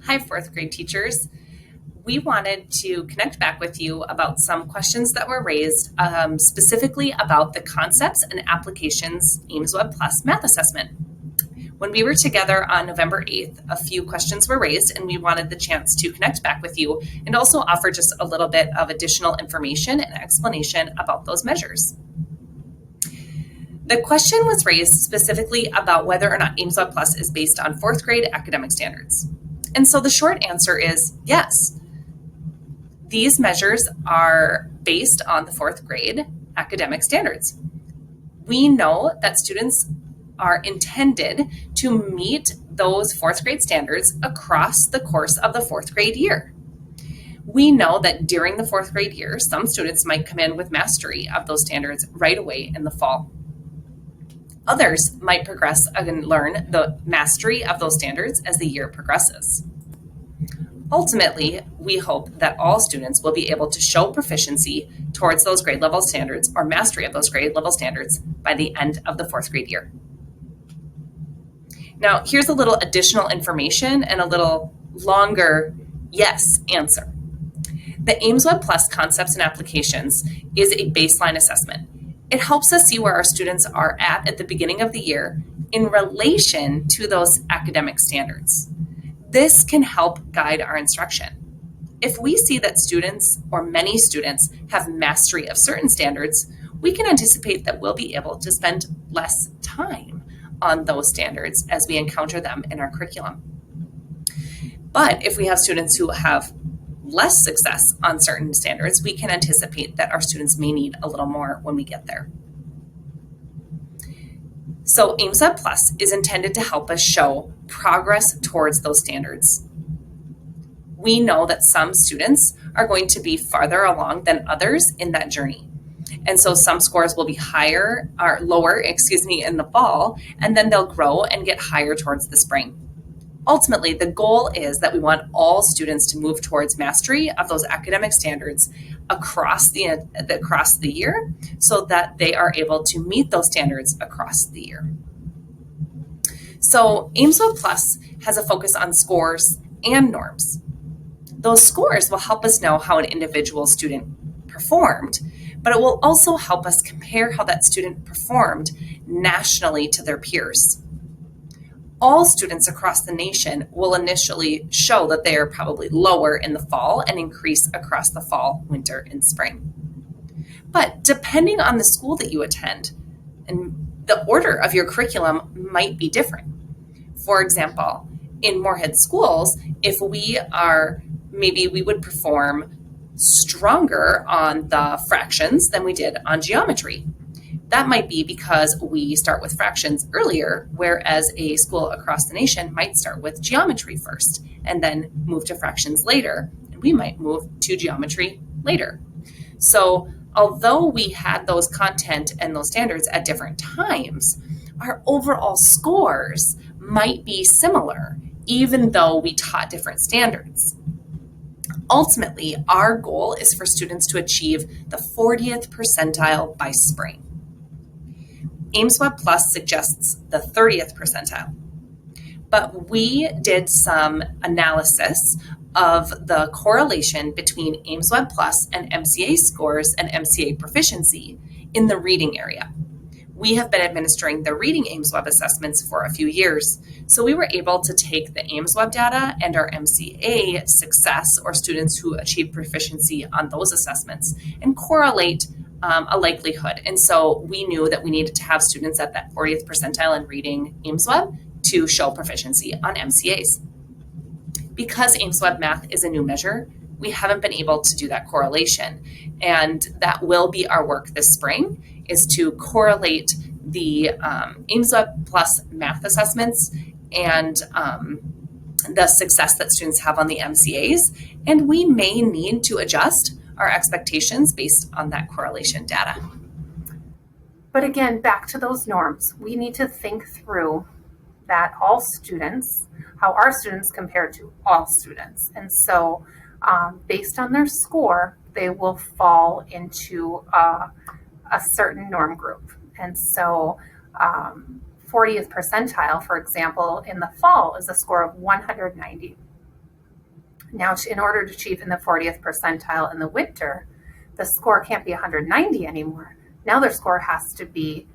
Hi, fourth grade teachers. We wanted to connect back with you about some questions that were raised, specifically about the concepts and applications aimswebPlus math assessment. When we were together on November 8th, a few questions were raised, and we wanted the chance to connect back with you and also offer just a little bit of additional information and explanation about those measures. The question was raised specifically about whether or not aimswebPlus is based on fourth grade academic standards. And so the short answer is yes. These measures are based on the fourth grade academic standards. We know that students are intended to meet those fourth grade standards across the course of the fourth grade year. We know that during the fourth grade year, some students might come in with mastery of those standards right away in the fall. Others might progress and learn the mastery of those standards as the year progresses. Ultimately, we hope that all students will be able to show proficiency towards those grade level standards or mastery of those grade level standards by the end of the fourth grade year. Now, here's a little additional information and a little longer yes answer. The aimswebPlus Concepts and Applications is a baseline assessment. It helps us see where our students are at the beginning of the year in relation to those academic standards. This can help guide our instruction. If we see that students or many students have mastery of certain standards, we can anticipate that we'll be able to spend less time on those standards as we encounter them in our curriculum. But if we have students who have less success on certain standards, we can anticipate that our students may need a little more when we get there. So aimswebPlus is intended to help us show progress towards those standards. We know that some students are going to be farther along than others in that journey. And so some scores will be higher or lower, in the fall, and then they'll grow and get higher towards the spring. Ultimately, the goal is that we want all students to move towards mastery of those academic standards across the year so that they are able to meet those standards across the year. So aimswebPlus has a focus on scores and norms. Those scores will help us know how an individual student performed, but it will also help us compare how that student performed nationally to their peers. All students across the nation will initially show that they are probably lower in the fall and increase across the fall, winter, and spring. But depending on the school that you attend, and the order of your curriculum might be different. For example, in Moorhead schools, if we would perform stronger on the fractions than we did on geometry. That might be because we start with fractions earlier, whereas a school across the nation might start with geometry first and then move to fractions later, and we might move to geometry later. So although we had those content and those standards at different times, our overall scores might be similar, even though we taught different standards. Ultimately, our goal is for students to achieve the 40th percentile by spring. aimswebPlus suggests the 30th percentile, but we did some analysis of the correlation between aimswebPlus and MCA scores and MCA proficiency in the reading area. We have been administering the reading aimsweb assessments for a few years, so we were able to take the aimsweb data and our MCA success, or students who achieve proficiency on those assessments, and correlate a likelihood. And so we knew that we needed to have students at that 40th percentile in reading aimsweb to show proficiency on MCAs. Because aimsweb math is a new measure, we haven't been able to do that correlation. And that will be our work this spring, is to correlate the aimswebPlus math assessments and the success that students have on the MCAs. And we may need to adjust our expectations based on that correlation data. But again, back to those norms, we need to think through that all students, how our students compare to all students. And so based on their score, they will fall into a certain norm group. And so 40th percentile, for example, in the fall is a score of 190. Now, in order to achieve in the 40th percentile in the winter, the score can't be 190 anymore. Now their score has to be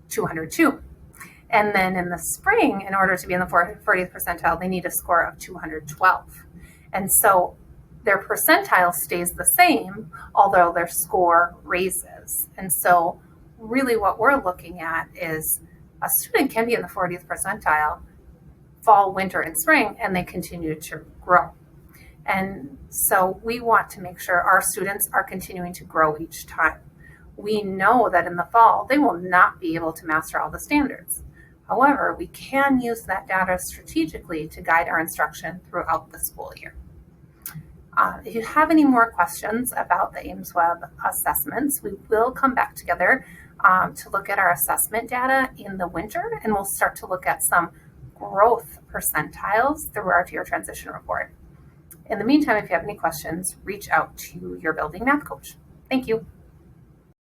202. And then in the spring, in order to be in the 40th percentile, they need a score of 212. And so their percentile stays the same, although their score raises. And so really what we're looking at is a student can be in the 40th percentile fall, winter, and spring, and they continue to grow. And so we want to make sure our students are continuing to grow each time. We know that in the fall, they will not be able to master all the standards. However, we can use that data strategically to guide our instruction throughout the school year. If you have any more questions about the aimsweb assessments, we will come back together to look at our assessment data in the winter, and we'll start to look at some growth percentiles through our tier transition report. In the meantime, if you have any questions, reach out to your building math coach. Thank you.